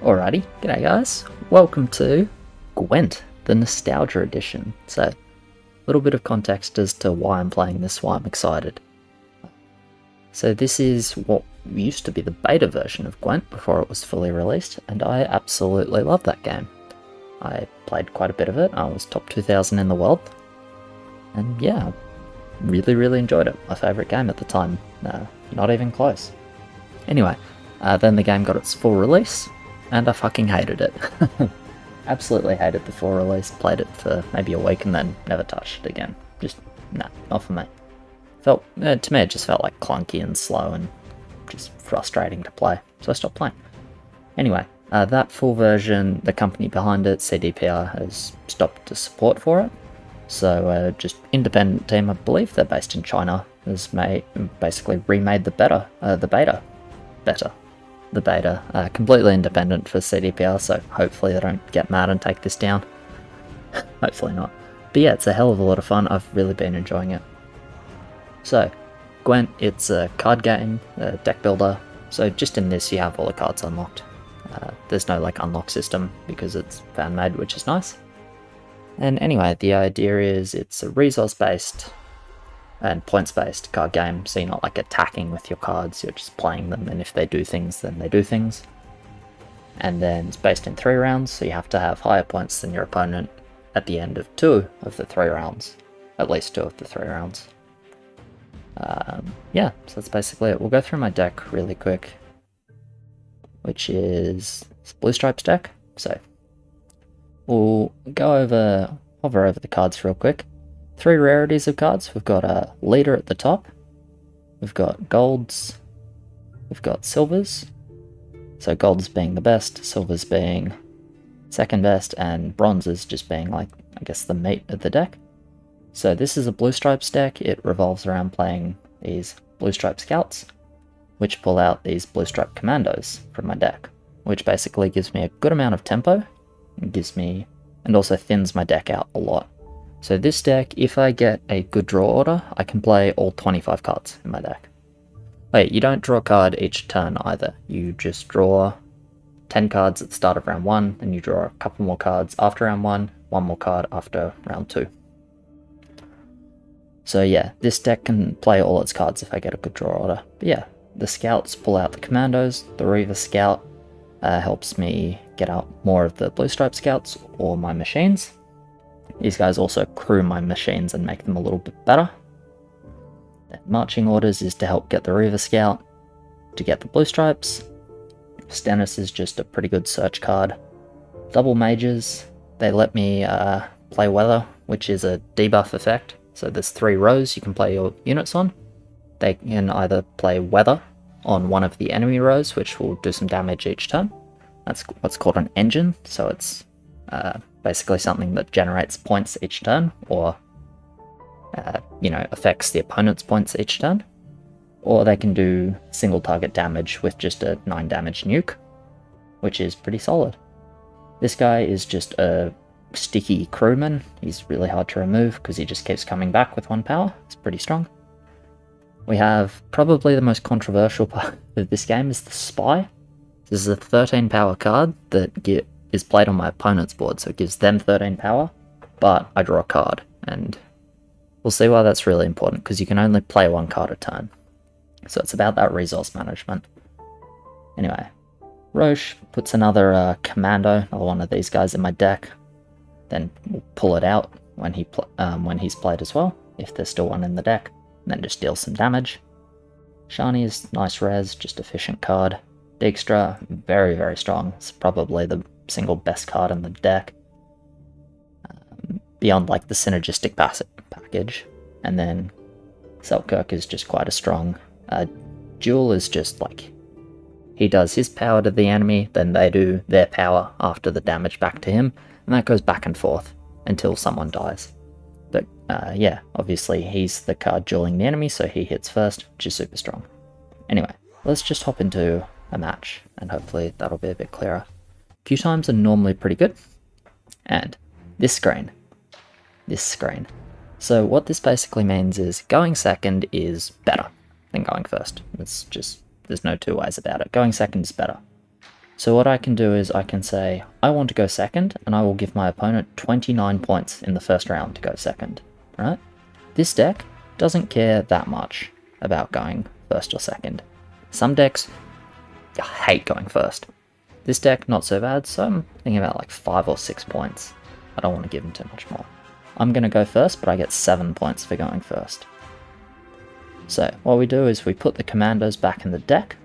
Alrighty, g'day guys, welcome to Gwent, the Nostalgia Edition. So, a little bit of context as to why I'm playing this, why I'm excited. So this is what used to be the beta version of Gwent before it was fully released, and I absolutely love that game. I played quite a bit of it, I was top 2000 in the world, and yeah, really enjoyed it. My favourite game at the time, not even close. Anyway, then the game got its full release, and I fucking hated it. Absolutely hated the full release, played it for maybe a week and then never touched it again. Just, nah, not for me. To me it just felt like clunky and slow and just frustrating to play, so I stopped playing. Anyway, that full version, the company behind it, CDPR, has stopped the support for it. So just independent team, I believe they're based in China, has basically remade the beta, completely independent for CDPR, so hopefully they don't get mad and take this down. Hopefully not. But yeah, it's a hell of a lot of fun, I've really been enjoying it. So, Gwent, it's a card game, a deck builder, so just in this you have all the cards unlocked. There's no like unlock system because it's fan-made, which is nice. And anyway, the idea is it's a resource based and points-based card game, so you're not like attacking with your cards, you're just playing them, and if they do things, then they do things. And then it's based in 3 rounds, so you have to have higher points than your opponent at the end of 2 of the 3 rounds. At least 2 of the 3 rounds. Yeah, so that's basically it. We'll go through my deck really quick, which is Blue Stripes deck. So we'll hover over the cards real quick. 3 rarities of cards. We've got a leader at the top, we've got golds, we've got silvers. So golds being the best, silvers being second best, and bronzes just being like, I guess, the meat of the deck. So this is a Blue Stripes deck. It revolves around playing these Blue Stripe Scouts, which pull out these Blue Stripe Commandos from my deck, which basically gives me a good amount of tempo, and also thins my deck out a lot. So this deck, if I get a good draw order, I can play all 25 cards in my deck. Wait, you don't draw a card each turn either. You just draw 10 cards at the start of round 1, then you draw a couple more cards after round 1, 1 more card after round 2. So yeah, this deck can play all its cards if I get a good draw order. But yeah, the Scouts pull out the Commandos, the Reaver Scout helps me get out more of the Blue Stripe Scouts or my machines. These guys also crew my machines and make them a little bit better. Then marching orders is to help get the Reaver Scout, to get the Blue Stripes. Stennis is just a pretty good search card. Double mages, they let me play weather, which is a debuff effect. So there's 3 rows you can play your units on. They can either play weather on one of the enemy rows, which will do some damage each turn. That's what's called an engine, so it's basically something that generates points each turn, or affects the opponent's points each turn. Or they can do single target damage with just a 9 damage nuke, which is pretty solid. This guy is just a sticky crewman. He's really hard to remove because he just keeps coming back with 1 power. It's pretty strong. We have probably the most controversial part of this game is the Spy. This is a 13 power card that is played on my opponent's board, so it gives them 13 power, but I draw a card, and we'll see why that's really important, because you can only play 1 card a turn. So it's about that resource management. Anyway, Roche puts another commando, another one of these guys in my deck, then we'll pull it out when he's played as well, if there's still one in the deck, and then just deal some damage. Shani is nice res, just efficient card. Dijkstra, very strong. It's probably the single best card in the deck, beyond like the synergistic package. And then Selkirk is just quite a strong. Jewel is just like, he does his power to the enemy, then they do their power after the damage back to him, and that goes back and forth until someone dies. But yeah, obviously he's the card dueling the enemy, so he hits first, which is super strong. Anyway, let's just hop into a match, and hopefully that'll be a bit clearer. Queue times are normally pretty good, and this screen. So what this basically means is going second is better than going first. It's just, there's no two ways about it. Going second is better. So what I can do is I can say, I want to go second, and I will give my opponent 29 points in the first round to go second, right? This deck doesn't care that much about going first or second. Some decks hate going first. This deck, not so bad, so I'm thinking about like 5 or 6 points. I don't want to give him too much more. I'm going to go first, but I get 7 points for going first. So what we do is we put the commandos back in the deck,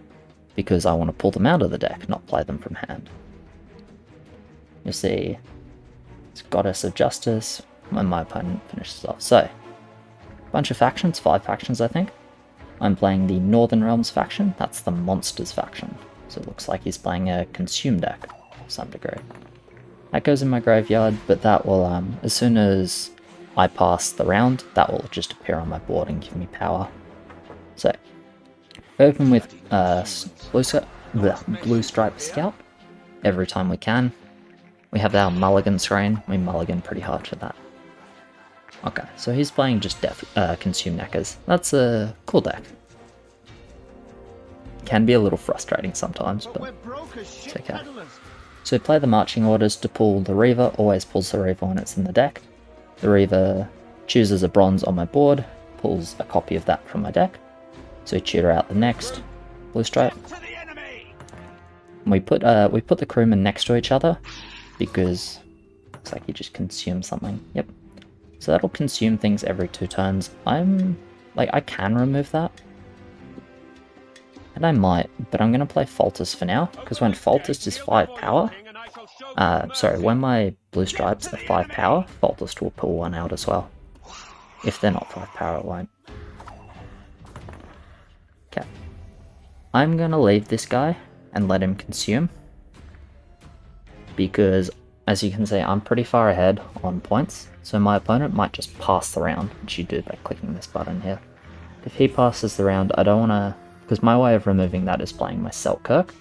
because I want to pull them out of the deck, not play them from hand. You'll see it's Goddess of Justice when my opponent finishes off. So, bunch of factions, 5 factions I think. I'm playing the Northern Realms faction, that's the Monsters faction. So it looks like he's playing a Consume deck to some degree. That goes in my graveyard, but that will, as soon as I pass the round, that will just appear on my board and give me power. So, we open with Blue Stripe Scout every time we can. We have our mulligan screen, we mulligan pretty hard for that. Okay, so he's playing just Consume Neckers. That's a cool deck. Can be a little frustrating sometimes, but it's okay. So play the marching orders to pull the Reaver, always pulls the Reaver when it's in the deck. The Reaver chooses a bronze on my board, pulls a copy of that from my deck. So tutor out the next Blue Stripe. And we put the crewmen next to each other because looks like he just consumed something. Yep. So that'll consume things every 2 turns. I can remove that. And I might, but I'm gonna play Foltest for now, because when Foltest is 5 power, when my Blue Stripes are 5 power, Foltest will pull one out as well. If they're not 5 power, it won't. Okay. I'm gonna leave this guy and let him consume, because as you can see, I'm pretty far ahead on points, so my opponent might just pass the round, which you do by clicking this button here. If he passes the round, I don't want to, because my way of removing that is playing my Selkirk.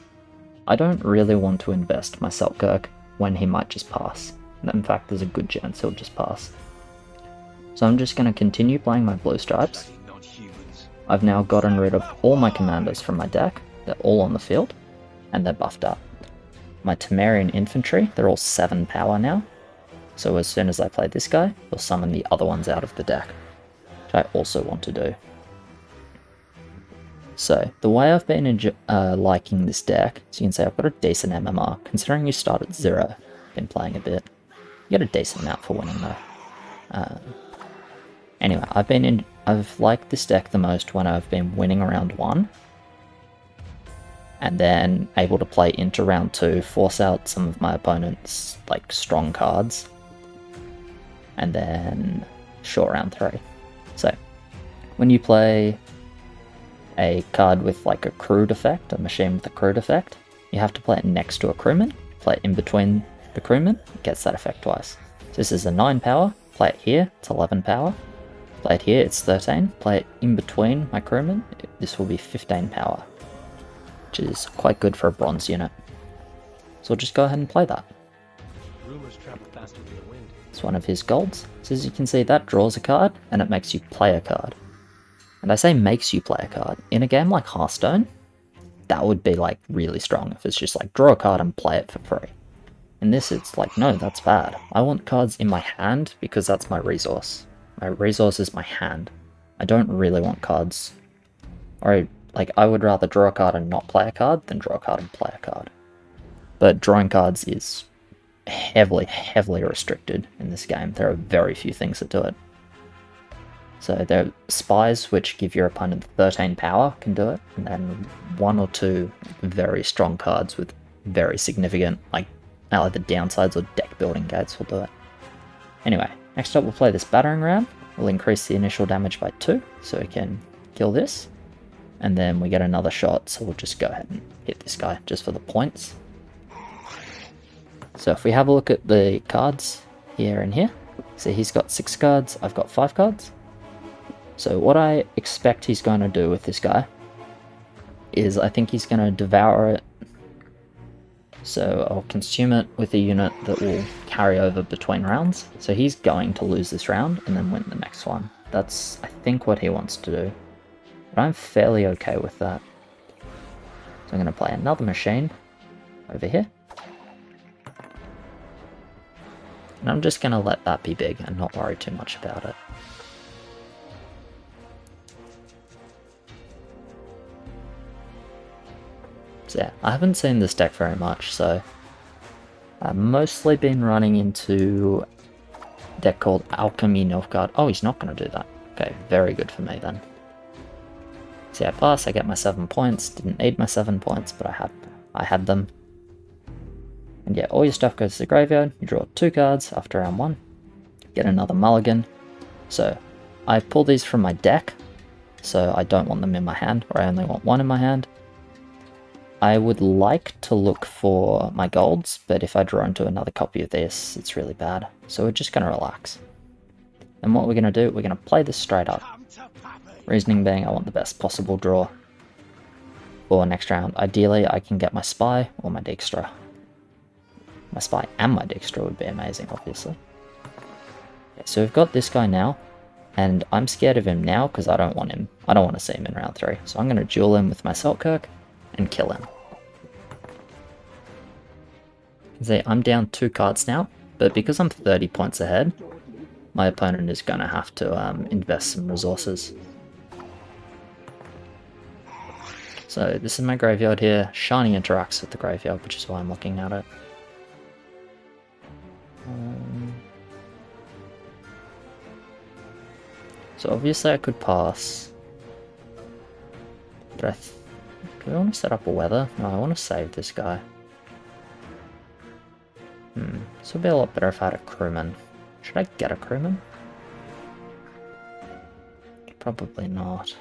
I don't really want to invest my Selkirk when he might just pass. In fact, there's a good chance he'll just pass. So I'm just going to continue playing my Blue Stripes. I've now gotten rid of all my commanders from my deck. They're all on the field, and they're buffed up. My Temerian infantry, they're all 7 power now. So as soon as I play this guy, he'll summon the other ones out of the deck, which I also want to do. So, the way I've been liking this deck, so you can say I've got a decent MMR. Considering you start at 0, been playing a bit, you get a decent amount for winning though. Anyway, I've liked this deck the most when I've been winning round 1, and then able to play into round 2, force out some of my opponent's like strong cards, and then short round 3. So, when you play a card with like a crude effect, a machine with a crude effect, you have to play it next to a crewman, play it in between the crewman, it gets that effect twice. So this is a 9 power, play it here, it's 11 power, play it here, it's 13, play it in between my crewman, this will be 15 power, which is quite good for a bronze unit. So we'll just go ahead and play that. It's one of his golds, so as you can see that draws a card, and it makes you play a card. And I say makes you play a card. In a game like Hearthstone, that would be like really strong if it's just like draw a card and play it for free. In this it's like, no, that's bad. I want cards in my hand because that's my resource. My resource is my hand. I don't really want cards. Or like I would rather draw a card and not play a card than draw a card and play a card. But drawing cards is heavily restricted in this game. There are very few things that do it. So there are spies which give your opponent 13 power can do it, and then 1 or 2 very strong cards with very significant like either downsides or deck building gates will do it. Anyway, next up we'll play this battering ram. We'll increase the initial damage by 2 so we can kill this, and then we get another shot, so we'll just go ahead and hit this guy just for the points. So if we have a look at the cards here and here, so he's got 6 cards, I've got 5 cards. So what I expect he's going to do with this guy is I think he's going to devour it. So I'll consume it with a unit that will carry over between rounds. So he's going to lose this round and then win the next one. That's, I think, what he wants to do. But I'm fairly okay with that. So I'm going to play another machine. over here. And I'm just going to let that be big and not worry too much about it. So yeah, I haven't seen this deck very much, so I've mostly been running into a deck called Alchemy Nilfgaard. Oh, he's not going to do that. Okay, very good for me then. So yeah, pass, I get my 7 points. Didn't need my 7 points, but I had them. And yeah, all your stuff goes to the graveyard. You draw 2 cards after round 1. Get another mulligan. So I pull these from my deck, so I don't want them in my hand, or I only want 1 in my hand. I would like to look for my golds, but if I draw into another copy of this, it's really bad. So we're just going to relax. And what we're going to do, we're going to play this straight up. Reasoning being I want the best possible draw for next round. Ideally, I can get my Spy or my Dijkstra. My Spy and my Dijkstra would be amazing, obviously. Okay, so we've got this guy now, and I'm scared of him now because I don't want him. I don't want to see him in round 3. So I'm going to duel him with my Selkirk and kill him. See, I'm down 2 cards now, but because I'm 30 points ahead, my opponent is going to have to invest some resources. So this is my graveyard here. Shiny interacts with the graveyard, which is why I'm looking at it. So obviously I could pass, but do I want to set up a weather? No, I want to save this guy. This would be a lot better if I had a crewman. Should I get a crewman? Probably not.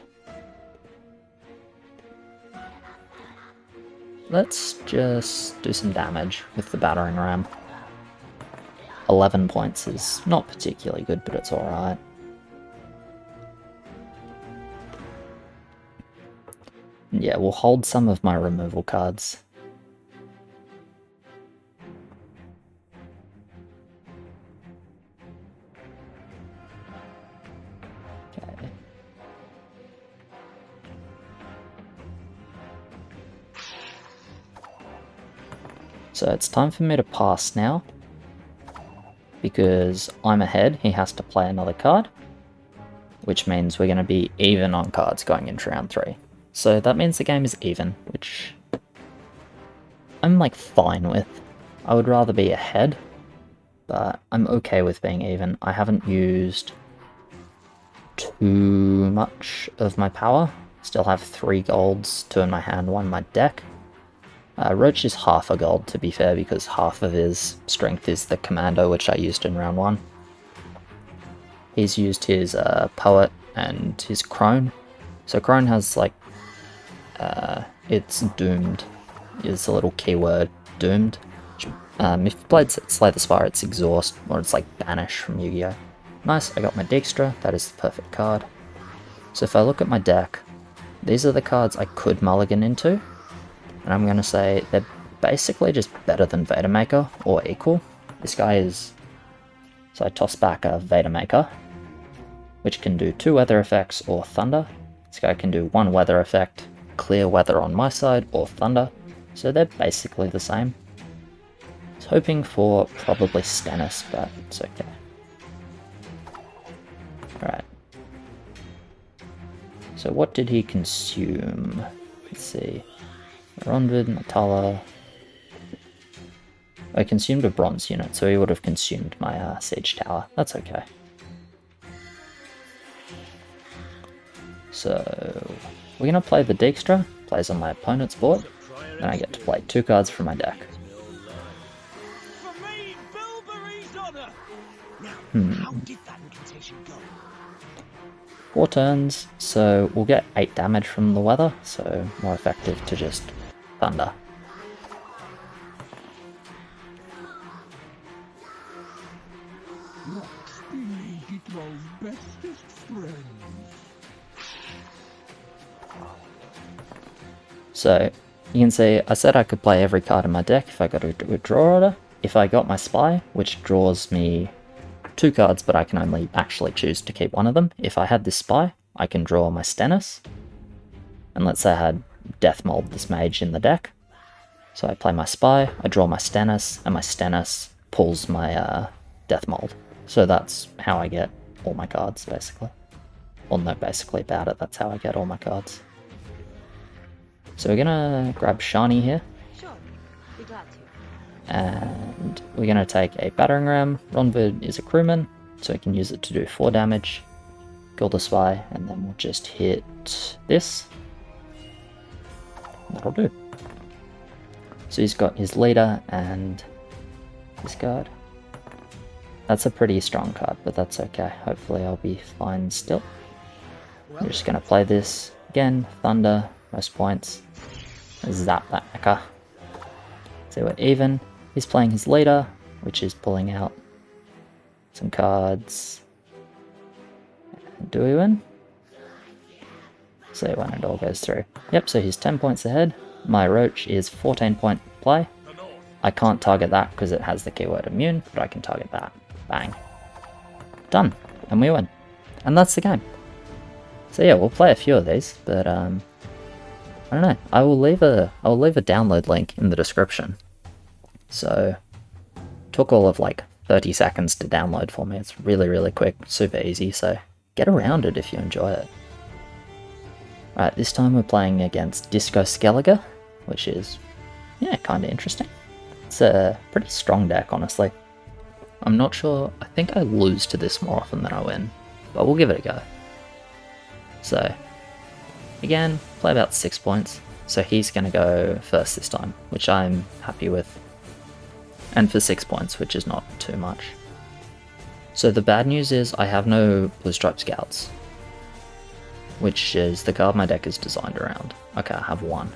Let's just do some damage with the battering ram. 11 points is not particularly good, but it's alright. Yeah, we'll hold some of my removal cards. Okay. So it's time for me to pass now. Because I'm ahead, he has to play another card. Which means we're going to be even on cards going into round 3. So that means the game is even, which I'm like fine with. I would rather be ahead, but I'm okay with being even. I haven't used too much of my power. Still have 3 golds, 2 in my hand, 1 in my deck. Roach is half a gold, to be fair, because half of his strength is the commando, which I used in round 1. He's used his poet and his crone. So crone has like it's doomed is a little keyword, doomed. If you played Slay the Spire, it's exhaust, or it's like banish from Yu-Gi-Oh! Nice, I got my Dijkstra, that is the perfect card. So if I look at my deck, these are the cards I could mulligan into, and I'm going to say they're basically just better than Vader Maker, or equal. This guy is... So I toss back a Vader Maker, which can do 2 weather effects or thunder. This guy can do 1 weather effect, clear weather on my side, or thunder, so they're basically the same. I was hoping for probably Stennis, but it's okay. Alright. So what did he consume? Let's see. Ronvid, Natala. I consumed a bronze unit, so he would have consumed my siege tower. That's okay. So we're going to play the Dijkstra, plays on my opponent's board, and I get to play 2 cards from my deck. 4 turns, so we'll get 8 damage from the weather, so more effective to just thunder. So, you can see, I said I could play every card in my deck if I got a withdraw order. If I got my Spy, which draws me 2 cards, but I can only actually choose to keep 1 of them. If I had this Spy, I can draw my Stennis. And let's say I had Death Mold this mage in the deck. So I play my Spy, I draw my Stennis, and my Stennis pulls my Death Mold. So that's how I get all my cards, basically. Well, no, basically about it, that's how I get all my cards. So we're gonna grab Shani here. Sure, be glad to. And we're gonna take a Battering Ram. Ronvid is a crewman, so we can use it to do 4 damage. Kill the Spy, and then we'll just hit this. That'll do. So he's got his leader and this card. That's a pretty strong card, but that's okay. Hopefully I'll be fine still. I'm just going to play this again. Thunder, most points. Zap that mecha. So we're even. He's playing his leader, which is pulling out some cards. And do we win? See when it all goes through. Yep, so he's 10 points ahead. My Roach is 14-point play. I can't target that because it has the keyword immune, but I can target that. Bang. Done. And we win. And that's the game. So yeah, we'll play a few of these, but I don't know. I will leave a download link in the description. So took all of like 30 seconds to download for me. It's really, really quick, super easy, so get around it if you enjoy it. Alright, this time we're playing against Disco Skellige, which is, yeah, kind of interesting. It's a pretty strong deck, honestly. I'm not sure, I think I lose to this more often than I win, but we'll give it a go. So, again, play about 6 points, so he's going to go first this time, which I'm happy with. And for 6 points, which is not too much. So the bad news is I have no Blue Stripe Scouts, which is the card my deck is designed around. Okay, I have one.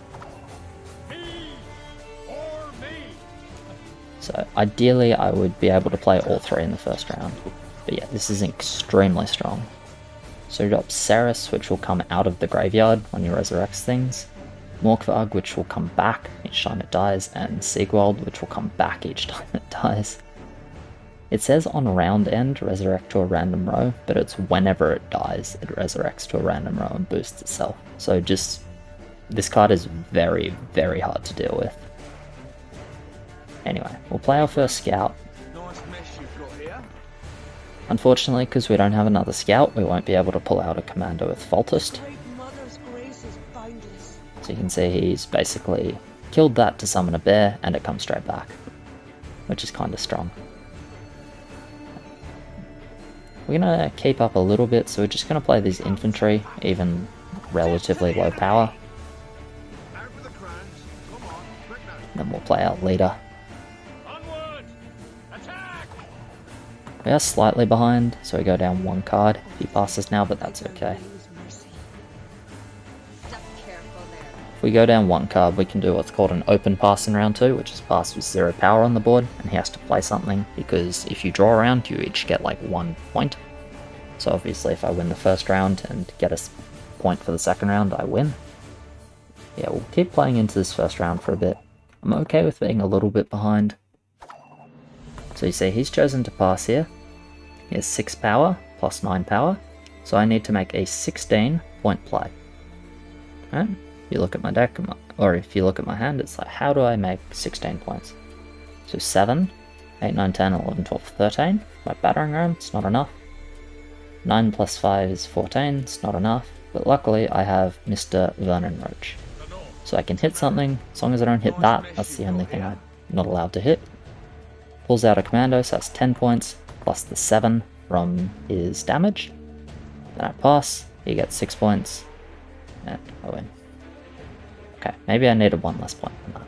So ideally I would be able to play all 3 in the first round. But yeah, this is extremely strong. So you got Ceres, which will come out of the graveyard when you resurrect things. Morkvarg, which will come back each time it dies, and Sigwald, which will come back each time it dies. It says on round end, resurrect to a random row, but it's whenever it dies, it resurrects to a random row and boosts itself. So just, this card is very, very hard to deal with. Anyway, we'll play our first scout. Unfortunately, because we don't have another scout, we won't be able to pull out a commander with Foltest. So you can see he's basically killed that to summon a bear, and it comes straight back, which is kind of strong. We're going to keep up a little bit, so we're just going to play these infantry, even relatively low power. Then we'll play our leader. We are slightly behind, so we go down 1 card. He passes now, but that's okay. If we go down 1 card, we can do what's called an open pass in round 2, which is pass with 0 power on the board, and he has to play something, because if you draw a round, you each get like 1 point. So obviously if I win the first round and get a point for the second round, I win. Yeah, we'll keep playing into this first round for a bit. I'm okay with being a little bit behind. So you see he's chosen to pass here. He has 6 power, plus 9 power, so I need to make a 16-point play. Alright? You look at my deck, or if you look at my hand, it's like, how do I make 16 points? So 7, 8, 9, 10, 11, 12, 13. My battering ram, it's not enough. 9 plus 5 is 14, it's not enough. But luckily I have Mr. Vernon Roach. So I can hit something, as long as I don't hit that, that's the only thing I'm not allowed to hit. Pulls out a commando, so that's 10 points, plus the 7 from his damage. Then I pass, he gets 6 points, and I win. Okay, maybe I needed 1 less point than that.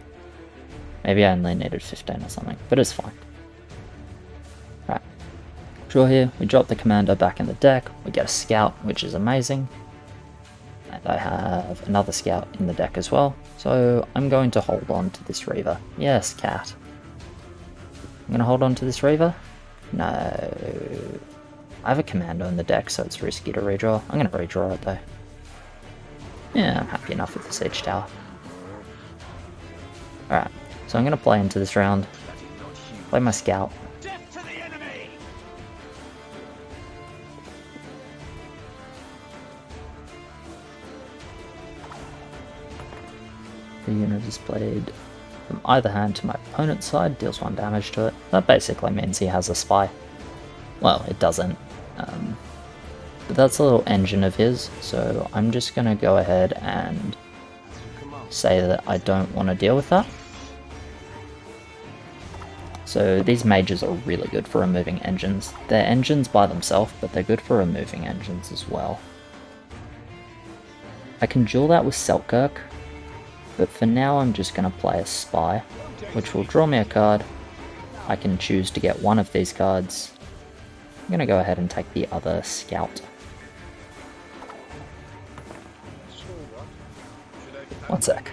Maybe I only needed 15 or something, but it's fine. Right, draw here, we drop the commando back in the deck, we get a scout, which is amazing. And I have another scout in the deck as well, so I'm going to hold on to this Reaver. Yes, cat. I'm going to hold on to this Reaver? No. I have a commando in the deck, so it's risky to redraw. I'm going to redraw it though. Yeah, I'm happy enough with the Siege Tower. Alright, so I'm going to play into this round. Play my scout. The unit is played from either hand to my opponent's side, deals 1 damage to it. That basically means he has a spy. Well, it doesn't. But that's a little engine of his, so I'm just going to go ahead and say that I don't want to deal with that. So these mages are really good for removing engines. They're engines by themselves, but they're good for removing engines as well. I can duel that with Selkirk, but for now I'm just going to play a Spy, which will draw me a card. I can choose to get one of these cards. I'm going to go ahead and take the other Scout. One sec.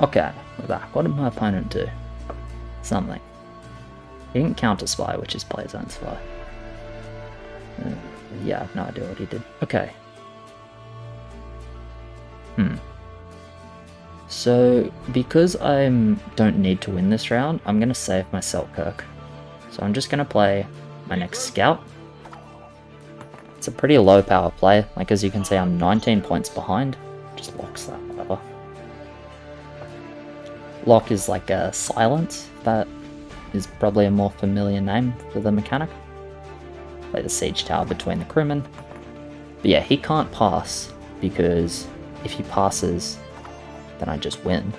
Okay, we're back. What did my opponent do? Something. He didn't counter Spy, which is play his own Spy. Yeah, I have no idea what he did. Okay. So, because I don't need to win this round, I'm going to save my Selkirk. So I'm just going to play my next Scout. It's a pretty low power play. Like, as you can see, I'm 19 points behind. Just locks that, whatever. Lock is like a silence. That is probably a more familiar name for the mechanic. Play the siege tower between the crewmen. But yeah, he can't pass, because if he passes, then I just win,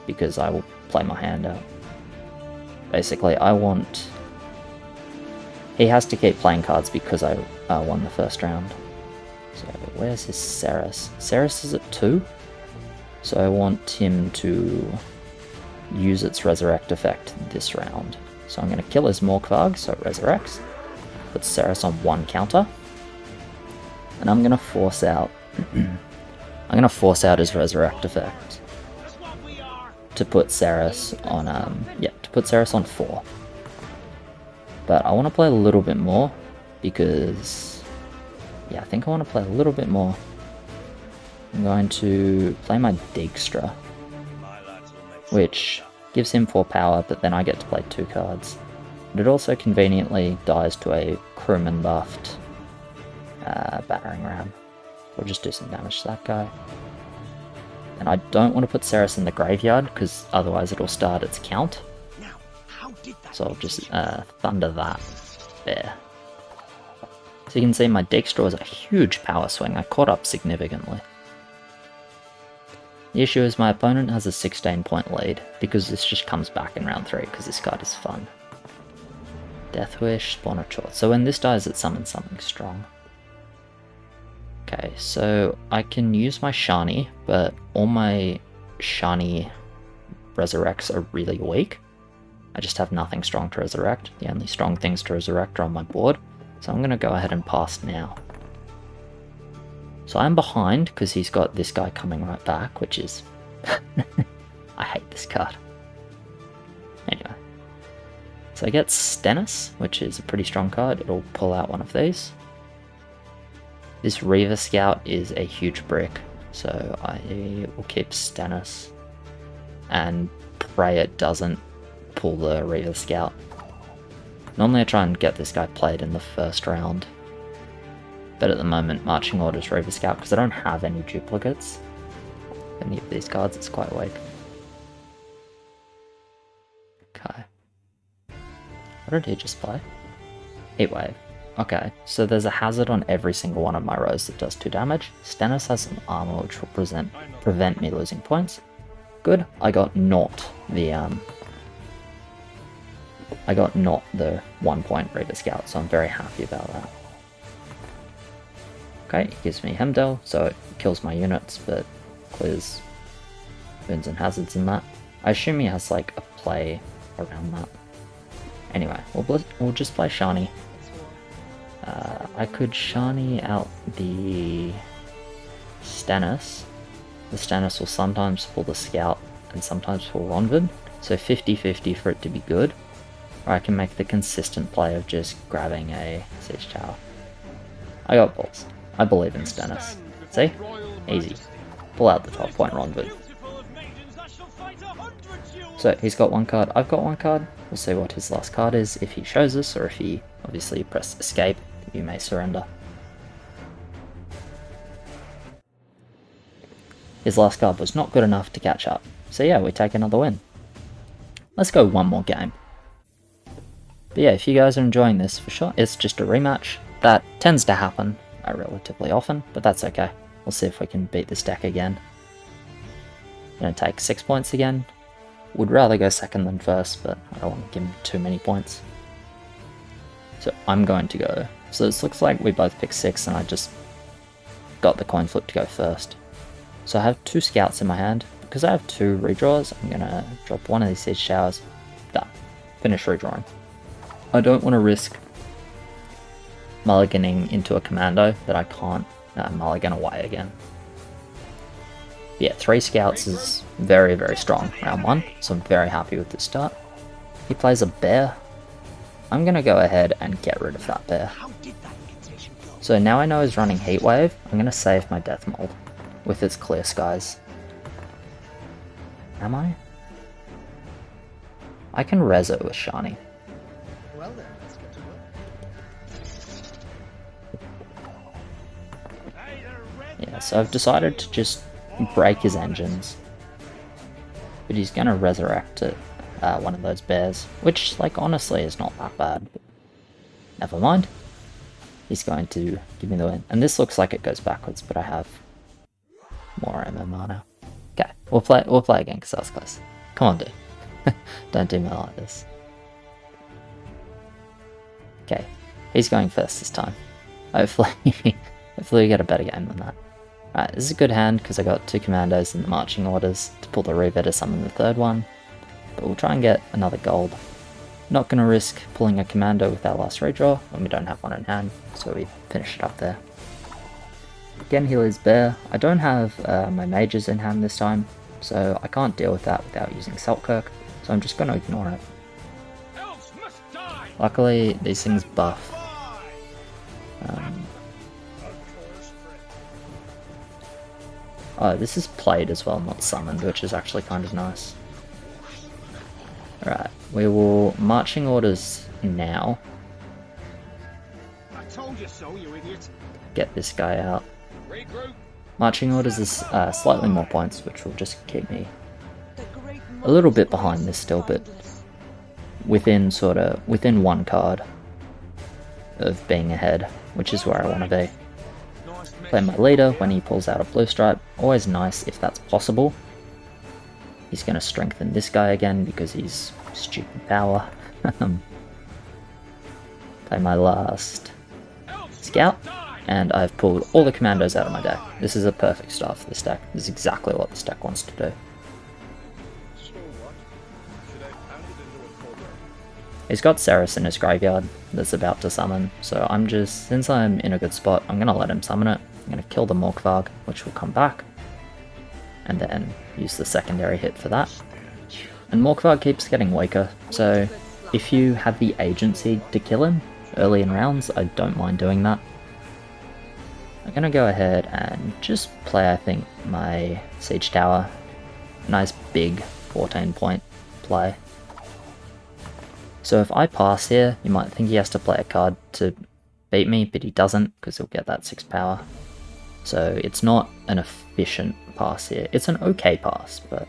because I will play my hand out. Basically, he has to keep playing cards because I won the first round. So where's his Ceres? Ceres is at 2, so I want him to use its resurrect effect this round. So I'm going to kill his Morkvarg, so it resurrects. Put Ceres on 1 counter, and I'm going to force out. His resurrect effect to put Ceres on on 4. But I want to play a little bit more because I think I want to play a little bit more. I'm going to play my Dijkstra, which gives him 4 power, but then I get to play 2 cards. But it also conveniently dies to a crewman buffed battering ram. We'll just do some damage to that guy. And I don't want to put Ceres in the graveyard, because otherwise it'll start its count. So I'll just thunder that there. So you can see my Dijkstra is a huge power swing. I caught up significantly. The issue is my opponent has a 16-point lead, because this just comes back in round 3, because this card is fun. Deathwish, Spawn of Chort. So when this dies, it summons something strong. Okay, so I can use my Shani, but all my Shani resurrects are really weak. I just have nothing strong to resurrect. The only strong things to resurrect are on my board, so I'm going to go ahead and pass now. So I'm behind because he's got this guy coming right back, which is... I hate this card. Anyway. So I get Stennis, which is a pretty strong card. It'll pull out one of these. This Reaver Scout is a huge brick, so I will keep Stennis and pray it doesn't pull the Reaver Scout. Normally I try and get this guy played in the first round, but at the moment Marching Orders Reaver Scout, because I don't have any duplicates. Any of these cards, it's quite weak. Okay. What did he just play? Heatwave. Okay, so there's a hazard on every single one of my rows that does 2 damage. Stennis has some armor which will prevent me losing points. Good, I got not the 1 point Reaver Scout, so I'm very happy about that. Okay, it gives me Hemdell, so it kills my units, but clears wounds and hazards in that. I assume he has like a play around that. Anyway, we'll just play Shani. I could Shani out the Stennis. The Stennis will sometimes pull the Scout and sometimes pull Ronvid, so 50-50 for it to be good. Or I can make the consistent play of just grabbing a Siege Tower. I got balls. I believe in Stennis. See? Easy. Pull out the 12 point Ronvid. So he's got one card, I've got one card. We'll see what his last card is, if he shows us, or if he obviously press escape, you may surrender. His last card was not good enough to catch up. So yeah, we take another win. Let's go one more game. But yeah, if you guys are enjoying this, for sure, it's just a rematch. That tends to happen relatively often, but that's okay. We'll see if we can beat this deck again. Gonna take 6 points again. Would rather go second than first, but I don't want to give him too many points. So I'm going to go. So this looks like we both picked 6 and I just got the coin flip to go first. So I have 2 scouts in my hand. Because I have 2 redraws, I'm going to drop one of these siege towers. Done. Finish redrawing. I don't want to risk mulliganing into a commando that I can't mulligan away again. Yeah, 3 scouts is very, very strong round 1, so I'm very happy with this start. He plays a bear. I'm going to go ahead and get rid of that bear. So now I know he's running Heatwave, I'm going to save my Death Mold with its Clear Skies. Am I? I can res it with Shani. Well then, let's get to work. Yeah, so I've decided to just break his engines. But he's gonna resurrect it, one of those bears, which, like, honestly is not that bad. But never mind. He's going to give me the win. And this looks like it goes backwards, but I have more MMR now. Okay, we'll play again because that was close. Come on, dude. Don't do me like this. Okay, he's going first this time. Hopefully, hopefully we get a better game than that. Alright, this is a good hand because I got 2 commandos in the marching orders to pull the Reaver to summon the 3rd one. But we'll try and get another gold. Not going to risk pulling a commando with our last redraw when we don't have one in hand, so we finish it up there. Again, he leaves bear. I don't have my mages in hand this time, so I can't deal with that without using Selkirk, so I'm just going to ignore it. Luckily, these things buff. Oh, this is played as well, not summoned, which is actually kind of nice. Alright, we will marching orders now. I told you so, you idiot. Get this guy out. Marching orders is slightly more points, which will just keep me a little bit behind this still, but within within 1 card of being ahead, which is where I want to be. Play my leader when he pulls out a blue stripe, always nice if that's possible. He's going to strengthen this guy again because he's stupid power. Play my last scout. And I've pulled all the commandos out of my deck. This is a perfect start for this deck. This is exactly what this deck wants to do. He's got Ceres in his graveyard that's about to summon, so I'm just, since I'm in a good spot, I'm going to let him summon it. I'm going to kill the Morkvarg, which will come back, and then use the secondary hit for that. And Morkvarg keeps getting weaker, so if you have the agency to kill him early in rounds, I don't mind doing that. I'm going to go ahead and just play, I think, my Siege Tower. Nice big 14-point play. So if I pass here, you might think he has to play a card to beat me, but he doesn't, because he'll get that 6 power. So it's not an efficient pass here. It's an okay pass, but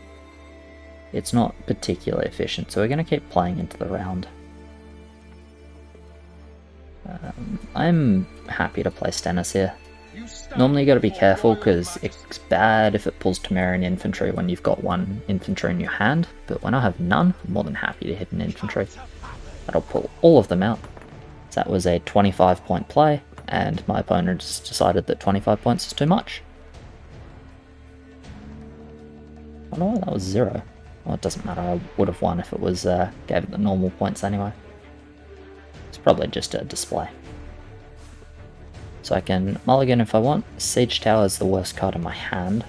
it's not particularly efficient, so we're going to keep playing into the round. I'm happy to play Stennis here. Normally you gotta be careful because it's bad if it pulls Temerian infantry when you've got 1 infantry in your hand, but when I have none, I'm more than happy to hit an infantry. That'll pull all of them out. So that was a 25-point play, and my opponent just decided that 25 points is too much. I don't know why that was 0. Well, it doesn't matter, I would have won if it was gave it the normal points anyway. It's probably just a display. So I can mulligan if I want. Siege Tower is the worst card in my hand.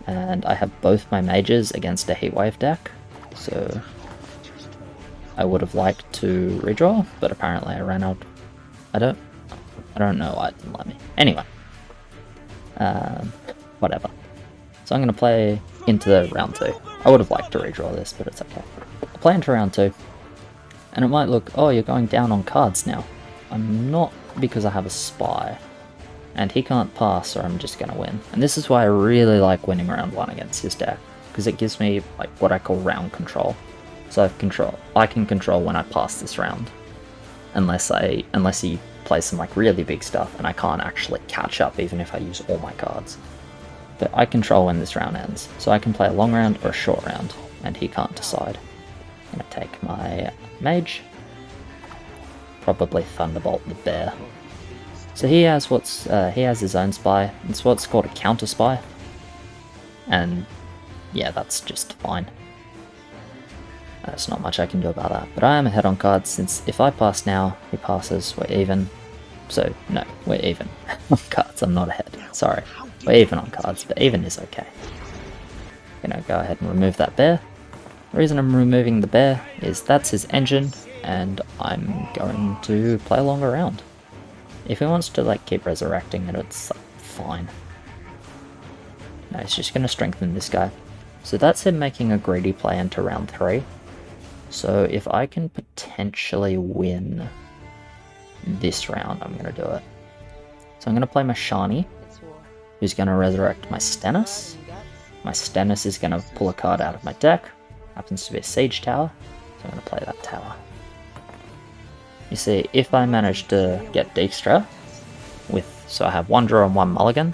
And I have both my mages against a Heatwave deck, so I would have liked to redraw, but apparently I ran out. I don't know why it didn't let me. Anyway, Whatever. So I'm going to play into the round 2. I would have liked to redraw this, but it's okay. I'll play into round 2. And it might look, oh, you're going down on cards now. I'm not, because I have a spy. And he can't pass, or I'm just going to win. And this is why I really like winning round 1 against his deck. Because it gives me like what I call round control. So I can control when I pass this round. Unless he plays some like really big stuff and I can't actually catch up even if I use all my cards. But I control when this round ends. So I can play a long round or a short round, and he can't decide. I'm going to take my mage. Probably Thunderbolt the bear. So he has he has his own spy. It's what's called a counter spy. And yeah, that's just fine. There's not much I can do about that. But I am ahead on cards, since if I pass now, he passes, we're even. So, no, we're even on cards, I'm not ahead, sorry. We're even on cards, but even is okay. I'm gonna go ahead and remove that bear. The reason I'm removing the bear is that's his engine, and I'm going to play a longer round. If he wants to like keep resurrecting it, it's like, fine. No, he's just gonna strengthen this guy. So that's him making a greedy play into round 3. So if I can potentially win this round, I'm going to do it. So I'm going to play my Shani, who's going to resurrect my Stennis. My Stennis is going to pull a card out of my deck. Happens to be a Siege Tower, so I'm going to play that tower. You see, if I manage to get Dijkstra, so I have 1 draw and 1 mulligan,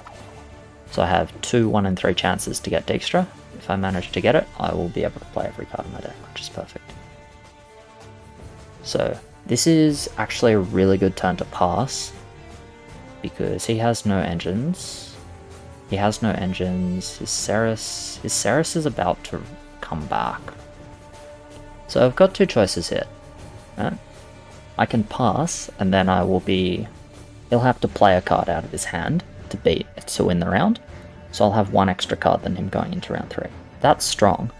so I have 2 1 and 3 chances to get Dijkstra. If I manage to get it, I will be able to play every card in my deck, which is perfect. So this is actually a really good turn to pass, because he has no engines. He has no engines. His Ceres is about to come back. So I've got 2 choices here. Right? I can pass, and then he'll have to play a card out of his hand to win the round. So I'll have 1 extra card than him going into round 3. That's strong,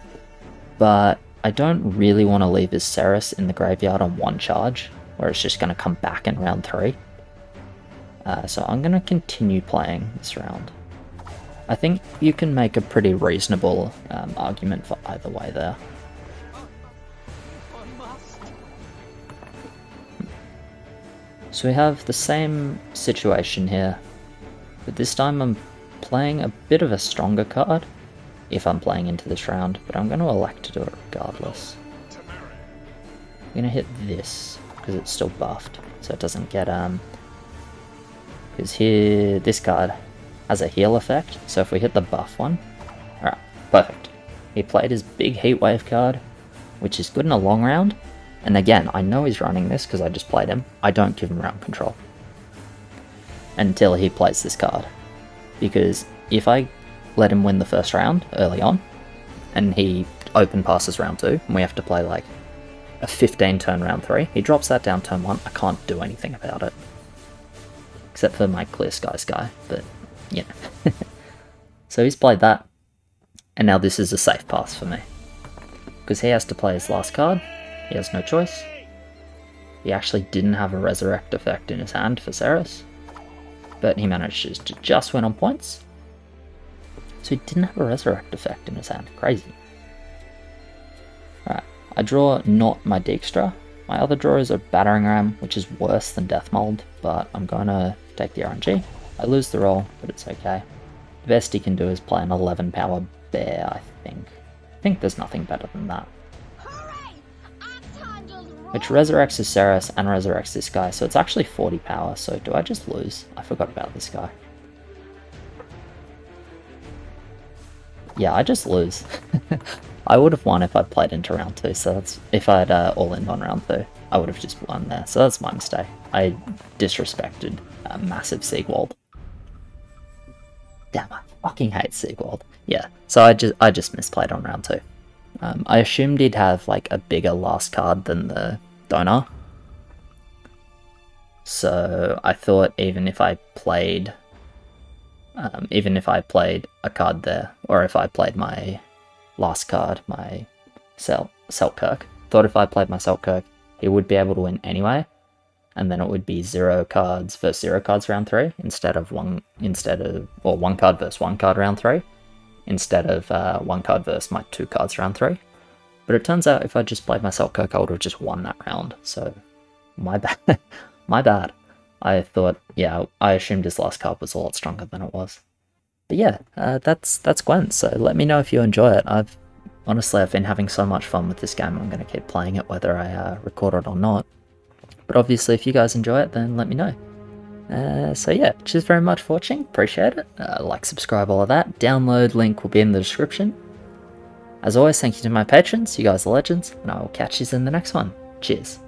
but I don't really want to leave his Ceres in the graveyard on 1 charge, where it's just going to come back in round 3. So I'm going to continue playing this round. I think you can make a pretty reasonable argument for either way there. So we have the same situation here, but this time I'm playing a bit of a stronger card if I'm playing into this round, but I'm going to elect to do it regardless. I'm going to hit this because it's still buffed, so it doesn't get because here this card has a heal effect, so if we hit the buff one, alright, perfect. He played his big Heatwave card, which is good in a long round, and again, I know he's running this because I just played him. I don't give him round control until he plays this card, because if I let him win the first round early on, and he open passes round 2, and we have to play like a 15 turn round 3, he drops that down turn 1, I can't do anything about it. Except for my Clear Skies guy, but you know. So he's played that, and now this is a safe pass for me. Because he has to play his last card, he has no choice. He actually didn't have a resurrect effect in his hand for Ceres, but he manages to just win on points. So he didn't have a resurrect effect in his hand, crazy. Alright, I draw not my Dijkstra. My other draw is a Battering Ram, which is worse than Death Mold, but I'm gonna take the RNG. I lose the roll, but it's okay. The best he can do is play an 11 power bear, I think. I think there's nothing better than that. Which resurrects his Ceres and resurrects this guy, so it's actually 40 power, so do I just lose? I forgot about this guy. Yeah, I just lose. I would have won if I played into round 2, so that's if I'd all-in on round 2. I would have just won there, so that's my mistake. I disrespected massive Siegwald. Damn, I fucking hate Siegwald. Yeah, so I just misplayed on round 2. I assumed he'd have like a bigger last card than the donor. So I thought even if I played a card there, or if I played my last card, my Selkirk, thought if I played my Selkirk, he would be able to win anyway. and then it would be 0 cards versus 0 cards round 3 or 1 card versus 1 card round 3 instead of 1 card versus my 2 cards round 3. But it turns out if I just played myself Kirk, I would have just won that round. So my bad. My bad. I thought, yeah, I assumed his last card was a lot stronger than it was. But yeah, that's Gwent. So let me know if you enjoy it. I've been having so much fun with this game. I'm going to keep playing it whether I record it or not. But obviously, if you guys enjoy it, then let me know. So yeah, cheers very much for watching. Appreciate it. Like, subscribe, all of that. Download link will be in the description. As always, thank you to my patrons. You guys are legends, and I will catch you in the next one. Cheers.